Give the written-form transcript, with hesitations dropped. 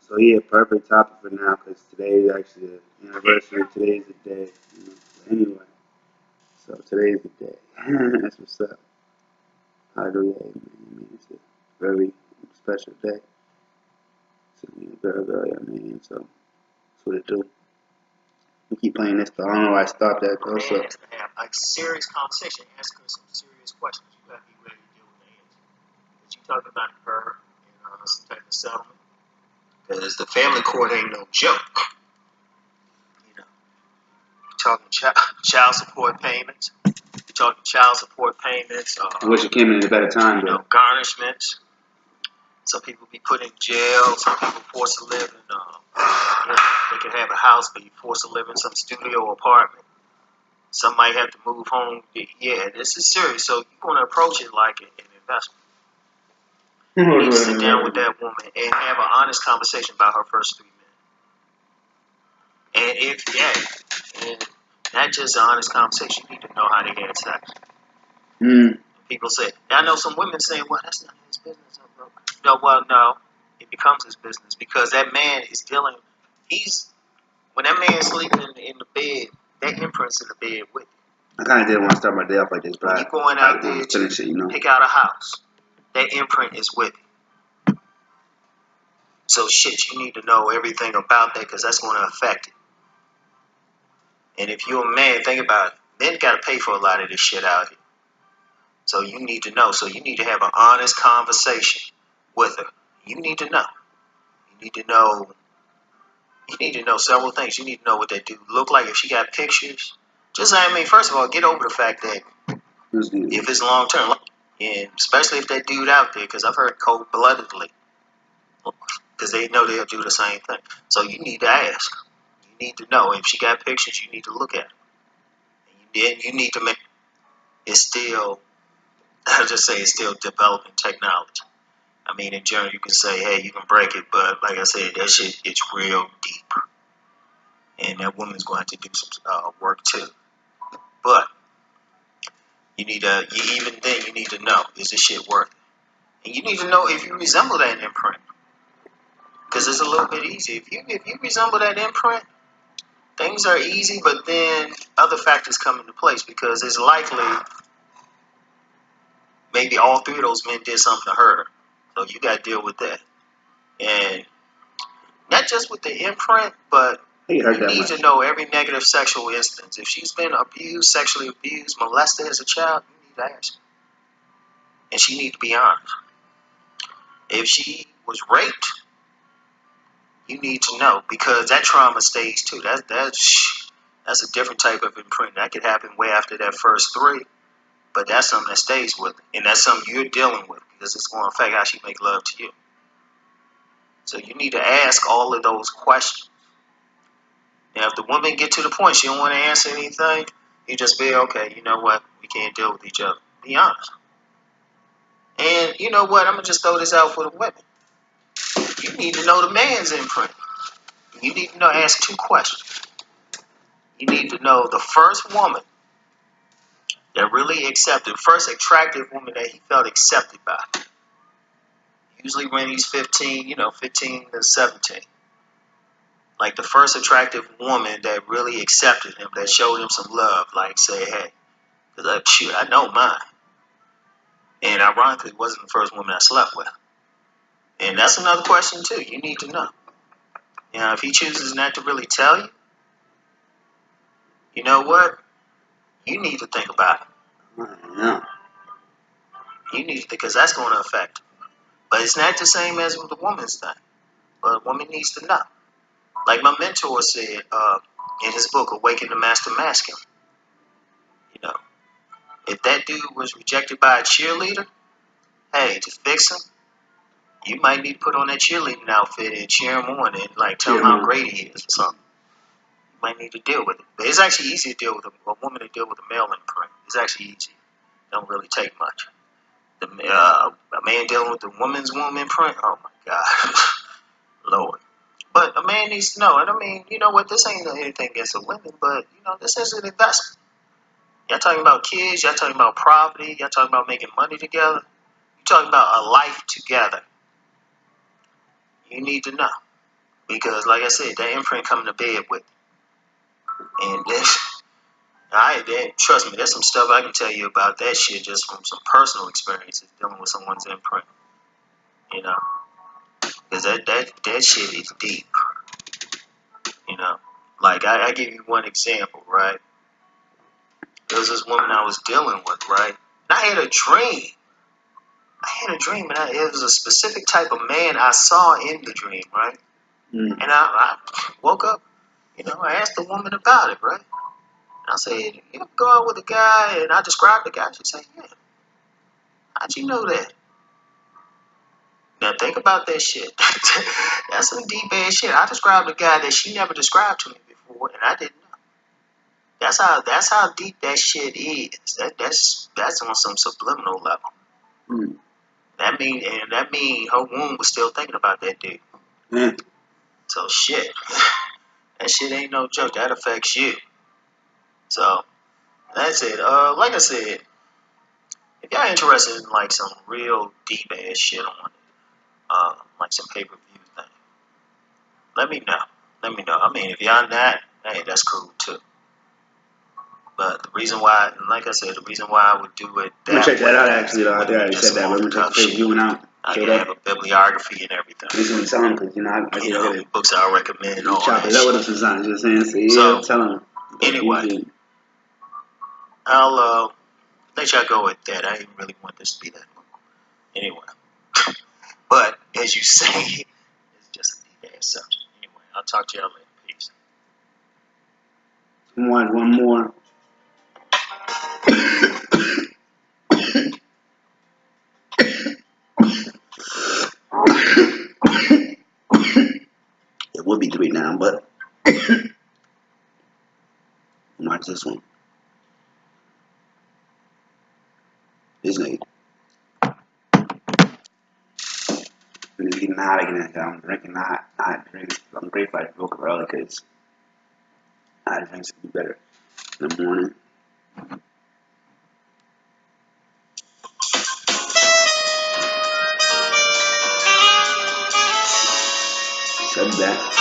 So yeah, perfect topic for now because today is actually the anniversary. Today's the day. But anyway, so today's the day. That's what's up. Hallelujah. Amen. It's a very special day. So yeah, girl, yeah, man. So that's what it do. We keep playing this, but I don't know why I stopped that though. So Man has to have like serious conversation, ask her some serious questions. You gotta be ready to deal with the answer. Because you talking about her and some type of settlement. Because the family court ain't no joke. You know, you're talking child support payments. You're talking child support payments. I wish it came in at a better time, you know, though. garnishments. Some people be put in jail. Some people forced to live in. They can have a house, but you forced to live in some studio apartment. Some might have to move home. Yeah, this is serious. So you want to approach it like an investment. You need to sit down with that woman and have an honest conversation about her first 3 minutes. And not just an honest conversation, you need to know how they had sex. People say, I know some women saying, well, that's not his business. No, well, no, it becomes his business because that man is dealing, when that man's sleeping in the bed, that imprints in the bed with you. I kind of didn't want to start my day off like this, but when you're going out there to finish it, pick out a house, that imprint is with you. So shit, you need to know everything about that because that's going to affect it. And if you're a man, think about it. Men got to pay for a lot of this shit out here. So you need to know. So you need to have an honest conversation with her. You need to know. You need to know. You need to know several things. You need to know what that dude look like. If she got pictures, first of all, get over the fact that if it's long term, and especially if that dude out there, because I've heard cold bloodedly, because they know they'll do the same thing. So you need to ask. You need to know if she got pictures. You need to look at it. And you need to make. It's still. I'll just say it's still developing technology. I mean, in general, you can say, hey, you can break it, but like I said, that shit, it's real deep. And that woman's going to do some work too. But you need to, even then, you need to know, is this shit worth it? And you need to know if you resemble that imprint. Because it's a little bit easy. If you resemble that imprint, things are easy, but then other factors come into place because it's likely maybe all 3 of those men did something to hurt her. So you got to deal with that. And not just with the imprint, but you need to know every negative sexual instance. If she's been abused, sexually abused, molested as a child, you need to ask her. And she needs to be honest. If she was raped, you need to know because that trauma stays too. That's a different type of imprint. That could happen way after that first 3, but that's something that stays with her. And that's something you're dealing with because it's going to affect how she make love to you. So you need to ask all of those questions. Now, if the woman get to the point she don't want to answer anything, you just be, okay, you know what? We can't deal with each other. Be honest. And you know what? I'm going to just throw this out for the women. You need to know the man's imprint. You need to ask 2 questions. You need to know the first woman that really accepted, first attractive woman that he felt accepted by. Usually when he's 15, 15 to 17. Like the first attractive woman that really accepted him, that showed him some love, like say, hey, shoot, I know mine. And ironically, it wasn't the first woman I slept with. And that's another question too. You need to know. If he chooses not to really tell you, you know what? You need to think about it. You need to, because that's going to affect him. But it's not the same as with the woman's thing. But a woman needs to know. Like my mentor said in his book, Awaken the Master Masculine. If that dude was rejected by a cheerleader, hey, to fix him, you might need to put on that cheerleading outfit and cheer him on and like tell him how great he is or something. You might need to deal with it. But it's actually easy to deal with a woman to deal with a male imprint. It's actually easy. It don't really take much. A man dealing with a woman's womb imprint, oh my God. Lord. But a man needs to know. And I mean, you know what? This ain't anything against the women, but, this is an investment. Y'all talking about kids. Y'all talking about property. Y'all talking about making money together. You're talking about a life together. You need to know. Because, like I said, that imprint coming to bed with, and trust me, there's some stuff I can tell you about that shit just from some personal experiences dealing with someone's imprint. You know, because that shit is deep. You know, like I give you one example, right? There was this woman I was dealing with, right? And I had a dream. And it was a specific type of man I saw in the dream, right? And I woke up, I asked the woman about it, right? And I said, you ever go out with a guy? And I described the guy. She said, yeah. How'd you know that? Now think about that shit. That's some deep ass shit. I described a guy that she never described to me before, and I didn't know. That's how deep that shit is. That's on some subliminal level. That mean her womb was still thinking about that dude. So shit. That shit ain't no joke. That affects you. So that's it. Like I said, if y'all interested in like some real deep ass shit on like some pay-per-view thing, let me know. I mean, if y'all not, hey, that's cool too. But the reason why, like I said, the reason why I would do it that check that out actually though. I already said that. We're gonna check pay-per-view out. I can have a bibliography and everything. This is what I'm telling him, because I books I recommend and all chop that it up with him sometimes, you know what I'm saying? So, tell him. Anyway, I'll let y'all go with that. I didn't really want this to be that long. Anyway. But as you say, it's just a deep ass subject. Anyway, I'll talk to y'all later. Peace. One more. It would be 3 now, but watch this one. This nigga. I'm just getting hot again. I'm drinking hot drinks. I'm grateful I woke up early because hot drinks would be better in the morning. Shut that.